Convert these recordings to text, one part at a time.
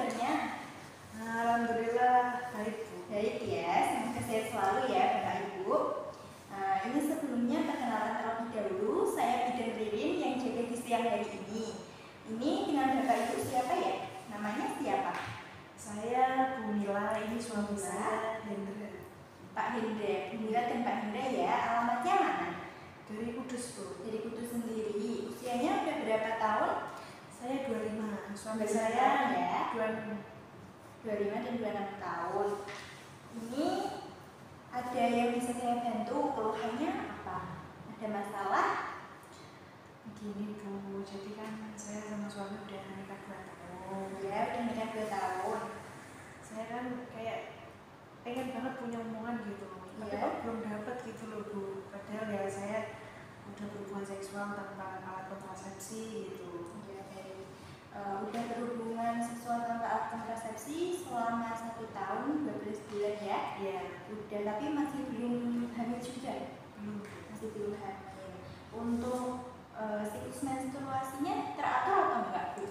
kabarnya? Alhamdulillah baik Bu. Baik ya, semoga sehat selalu ya Bapak Ibu. Ini sebelumnya perkenalan terlebih dahulu, saya Bidan Ririn yang jaga di siang hari ini. Ini dengan Bapak Ibu siapa ya? Namanya siapa? Saya Bu Mila, ini suami saya Hendra. Pak Hendra, Bu Mila dan Pak Hendra ya. Alamatnya mana? Dari Kudus Bu. Dari Kudus sendiri. Usianya udah berapa tahun? Saya 25, suami 25 saya ya. 26. 25 dan 26 tahun. Ini ada yang bisa saya bantu, keluhannya apa? Ada masalah? Gini Bu, jadi kan saya sama suami udah nikah 2 tahun. Ya, udah nikah 2 tahun. Saya kan kayak pengen banget punya omongan gitu, tapi Ya. kok belum dapat gitu loh Bu. Padahal ya saya udah berhubungan seksual tanpa alat kontrasepsi gitu. Ya, udah berhubungan seksual tanpa alat kontrasepsi selama 1 tahun 12 bulan ya? Iya. Udah, tapi masih belum hamil juga? Belum. Masih belum hamil. Untuk siklus menstruasinya teratur atau enggak Bu?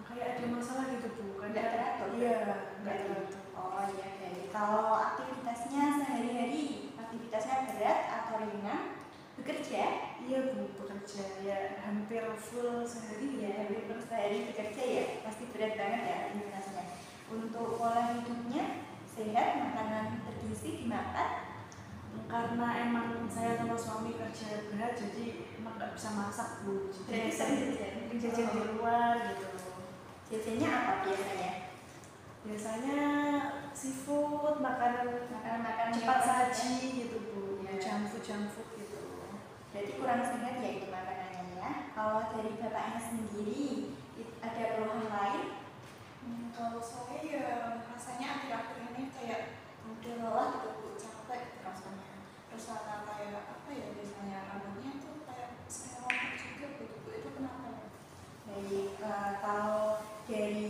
Kayak ada masalah gitu Bu. Enggak teratur? Iya, enggak teratur. Oh iya, baik. Kalau aktivitasnya sehari-hari, aktivitasnya berat atau ringan? Bekerja? Iya Bu, bekerja ya hampir full sehari Ya, hampir sehari bekerja ya, pasti berat banget ya aktivitasnya. Untuk pola hidupnya sehat, makanan bergizi dimakan? karena emang saya sama suami kerja berat, jadi emang nggak bisa masak Bu. Jadi Sering jajan di luar gitu. Jajannya apa biasanya? Biasanya seafood, makanan Makanan-makanan cepat yang saji gitu Bu, Ya. junk food gitu. Berarti kurang sehat ya itu makanannya ya. Kalau dari bapaknya sendiri, ada keluhan lain? Kalau saya ya rasanya akhir-akhir ini kayak udah lelah gitu Bu, capek gitu rasanya. Terus kayak apa ya, biasanya rambutnya tuh kayak serong juga gitu Bu, itu kenapa? Baik, kalau dari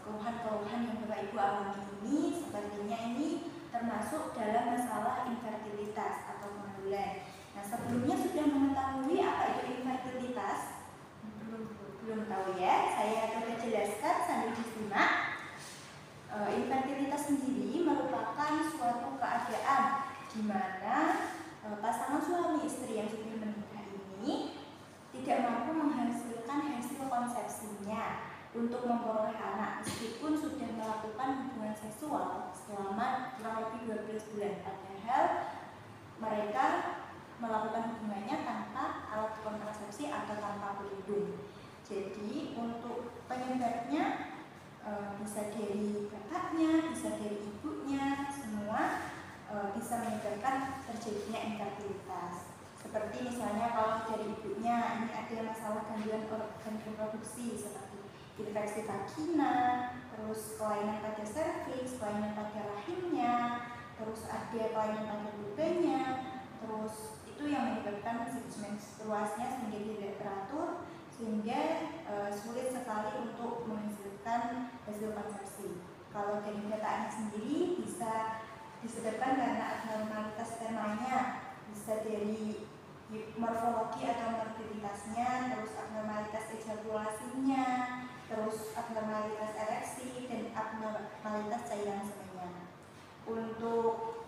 keluhan-keluhan yang Bapak Ibu alami ini, sepertinya ini termasuk dalam masalah infertilitas atau kemaluan. Nah, sebelumnya sudah mengetahui apa itu infertilitas? Belum tahu ya, saya coba jelaskan sambil disimak. Infertilitas sendiri merupakan suatu keadaan di mana pasangan suami istri yang sudah menikah ini tidak mampu menghasilkan hasil konsepsinya untuk memperoleh anak meskipun sudah melakukan hubungan seksual selama kurang lebih 12 bulan, padahal mereka melakukan hubungannya tanpa alat kontrasepsi atau tanpa pelindung. Jadi untuk penyebabnya bisa dari bapaknya, bisa dari ibunya, semua bisa menyebabkan terjadinya infertilitas. Seperti misalnya kalau dari ibunya ini ada masalah gangguan organ reproduksi seperti infeksi vagina, terus kelainan pada serviks, kelainan pada rahimnya, terus ada kelainan pada vulvanya, terus itu yang menyebabkan siklus menstruasinya sehingga tidak teratur, sehingga sulit sekali untuk menghasilkan hasil konsepsi. Kalau dari bapaknya sendiri bisa disebabkan karena abnormalitas spermanya, bisa dari morfologi atau morbiditasnya, terus abnormalitas ejakulasinya, terus abnormalitas ereksi, dan abnormalitas cairan semennya. Untuk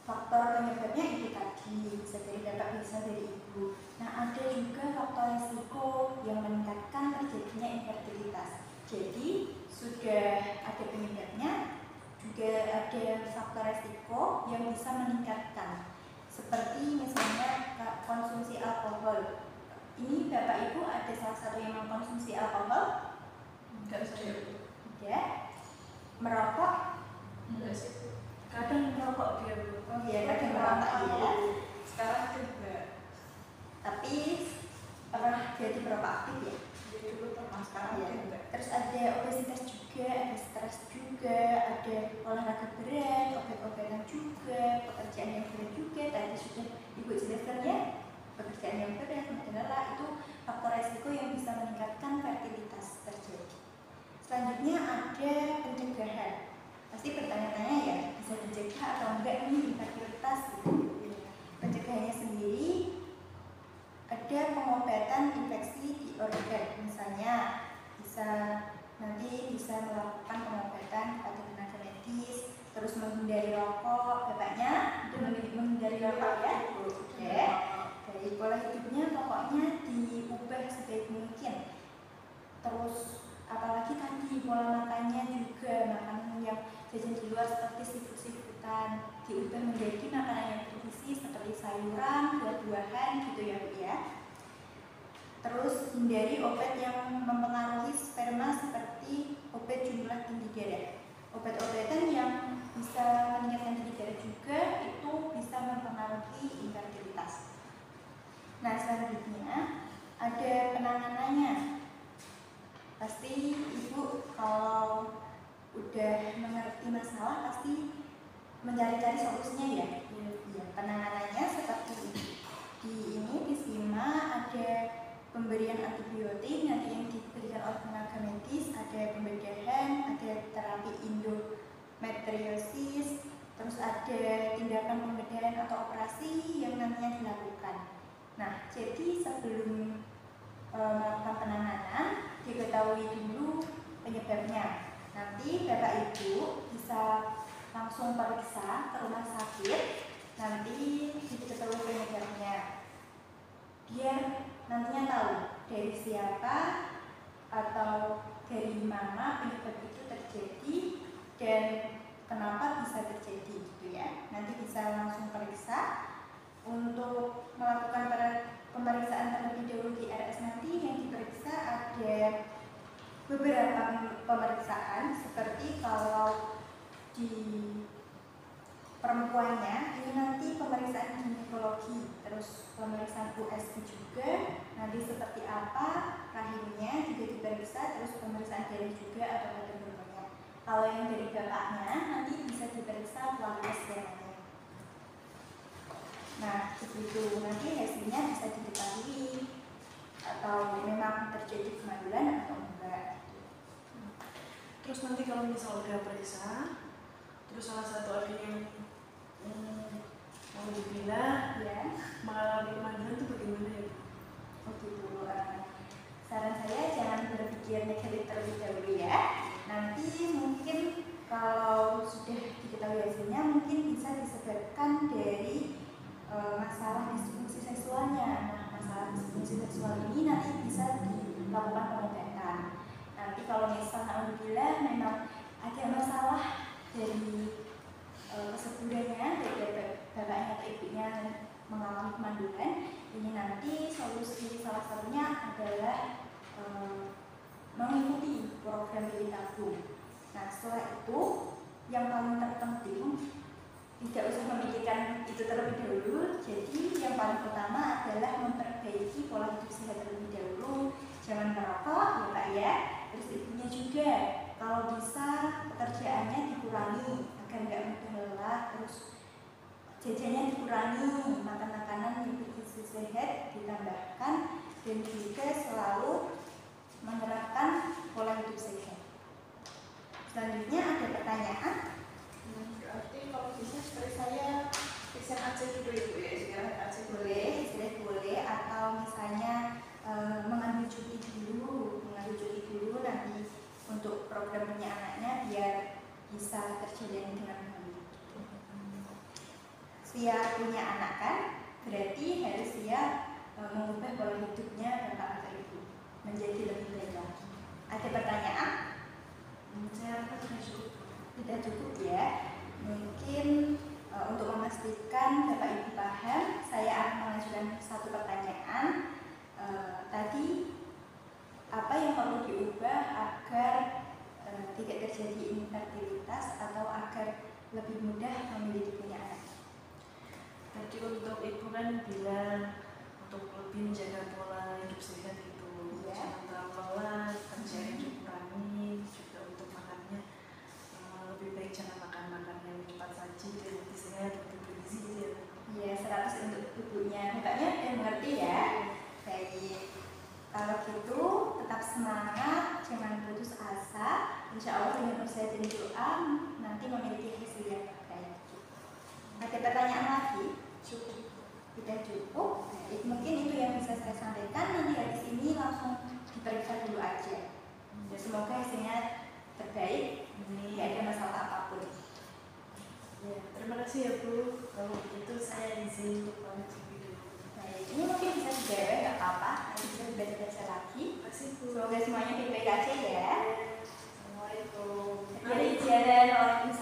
faktor penyebabnya itu tadi, bisa dari bapak, bisa dari ibu. Nah, ada juga faktor risiko yang meningkatkan terjadinya infertilitas. Jadi sudah ada penyebabnya, juga ada faktor risiko yang bisa meningkatkan, seperti misalnya konsumsi alkohol. Ini bapak ibu ada salah satu yang mengkonsumsi alkohol? Enggak saya Bu. Ya. Merokok? Enggak sih Bu. Kadang merokok dia Bu. Oh iya, kadang merokok ya. Sekarang juga. Tapi pernah jadi perokok aktif ya? Jadi dulu pernah, sekarang Ya. enggak. Terus ada obesitas juga, ada stres juga, ada olahraga berat, obat-obatan juga, pekerjaan yang berat juga. Tadi sudah Ibu jelaskan ya, pekerjaan yang berat, lelah, itu faktor resiko yang bisa meningkatkan fertilitas terjadi. Selanjutnya ada pencegahan. Pasti bertanya-tanya ya, bisa dicegah atau enggak ini infertilitas gitu. Pencegahannya sendiri ada pengobatan infeksi di organ, misalnya terus apalagi tadi pola makannya juga, makanan yang jajan di luar seperti seafood-seafoodan diubah menjadi makanan yang bergizi seperti sayuran, buah-buahan gitu ya Bu ya. Terus hindari obat yang mempengaruhi sperma seperti obat jumlah tinggi darah. Obat-obatan yang bisa meningkatkan tinggi darah juga itu bisa mempengaruhi infertilitas. Nah selanjutnya ada penanganannya. Pasti ibu kalau udah mengerti masalah pasti mencari-cari solusinya ya. Ya, penanganannya seperti ini. Di SIMA ada pemberian antibiotik nanti yang diberikan oleh tenaga medis, ada pembedahan, ada terapi endometriosis, terus ada tindakan pembedahan atau operasi yang nantinya dilakukan. Nah, jadi sebelum melakukan penanganan diketahui dulu penyebabnya. Nanti Bapak Ibu bisa langsung periksa ke rumah sakit, nanti diketahui penyebabnya. Biar nantinya tahu dari siapa atau dari mana penyebab itu terjadi dan kenapa bisa terjadi gitu ya. Nanti bisa langsung periksa. Untuk melakukan pemeriksaan terlebih dahulu di RS nanti yang diperiksa ada beberapa pemeriksaan seperti kalau di perempuannya ini nanti pemeriksaan ginekologi, terus pemeriksaan USG juga, nanti seperti apa rahimnya juga diperiksa, terus pemeriksaan darah juga atau badan berminyak. Kalau yang dari bapaknya nanti bisa diperiksa kualitas darahnya. Nah begitu nanti hasilnya bisa diketahui atau memang terjadi kemandulan atau enggak. Terus nanti kalau misal udah periksa, terus salah satu ada yang mau dibilang Ya, mengalami kemandulan itu bagaimana ya? oh gitu. Saran saya jangan berpikir negatif terlebih dahulu ya. Nanti mungkin kalau sudah diketahui hasilnya mungkin bisa disebabkan dari masalah disfungsi seksualnya. Nah, masalah disfungsi seksual ini nanti bisa dilakukan pengobatan. Nanti kalau misalnya alhamdulillah memang ada masalah dari kesuburannya, dari bapaknya atau ibunya mengalami kemandulan, ini nanti solusi salah satunya adalah mengikuti program bayi tabung. Nah, setelah itu yang paling terpenting tidak usah memikirkan itu terlebih dahulu. Jadi yang paling utama adalah memperbaiki pola hidup sehat terlebih dahulu. Jangan merokok ya Pak ya. Terus ibunya juga kalau bisa pekerjaannya dikurangi agar nggak mudah lelah. Terus jajannya dikurangi, makan makanan yang bergizi sehat ditambahkan, dan juga selalu menerapkan pola hidup sehat. Selanjutnya ada pertanyaan. Berarti kalau bisa seperti saya bisa aja dulu Ibu ya, istirahat aja Boleh, istirahat boleh, atau misalnya mengambil cuti dulu nanti untuk program punya anaknya biar bisa terjalani dengan baik. Siap punya anak kan, berarti harus siap mengubah pola hidupnya bapak atau ibu menjadi lebih baik lagi. Ada pertanyaan? Saya rasa sudah cukup. Tidak cukup ya. Mungkin untuk memastikan Bapak Ibu paham, saya akan mengajukan satu pertanyaan. Tadi apa yang perlu diubah agar tidak terjadi infertilitas atau agar lebih mudah memiliki punya anak? Tadi untuk ibu kan bilang untuk lebih menjaga pola hidup sehat itu, jangan terlalu lelah, kerjanya dikurangi, juga untuk makannya lebih baik jangan makan yang cepat saji dan lebih sehat, lebih bergizi gitu ya. Iya, 100 untuk ibunya. Bapaknya udah mengerti ya. Baik. Kalau gitu tetap semangat, jangan putus asa. Insya Allah dengan usaha dan doa nanti memiliki hasil yang baik. Ada pertanyaan lagi? cukup. Tidak cukup. Baik, mungkin itu yang bisa saya sampaikan. Nanti dari sini langsung diperiksa dulu aja. Ya, semoga hasilnya terbaik. Tidak ada masalah apapun. Ya, terima kasih ya Bu. Kalau begitu saya izin untuk pamit dulu. Baik, ini mungkin bisa dijawab, nggak apa-apa. Nanti bisa dibaca-baca lagi. Terima kasih kasih Bu. Semoga semuanya baik-baik aja ya. Assalamualaikum. Jadi izin dan waalaikumsalam.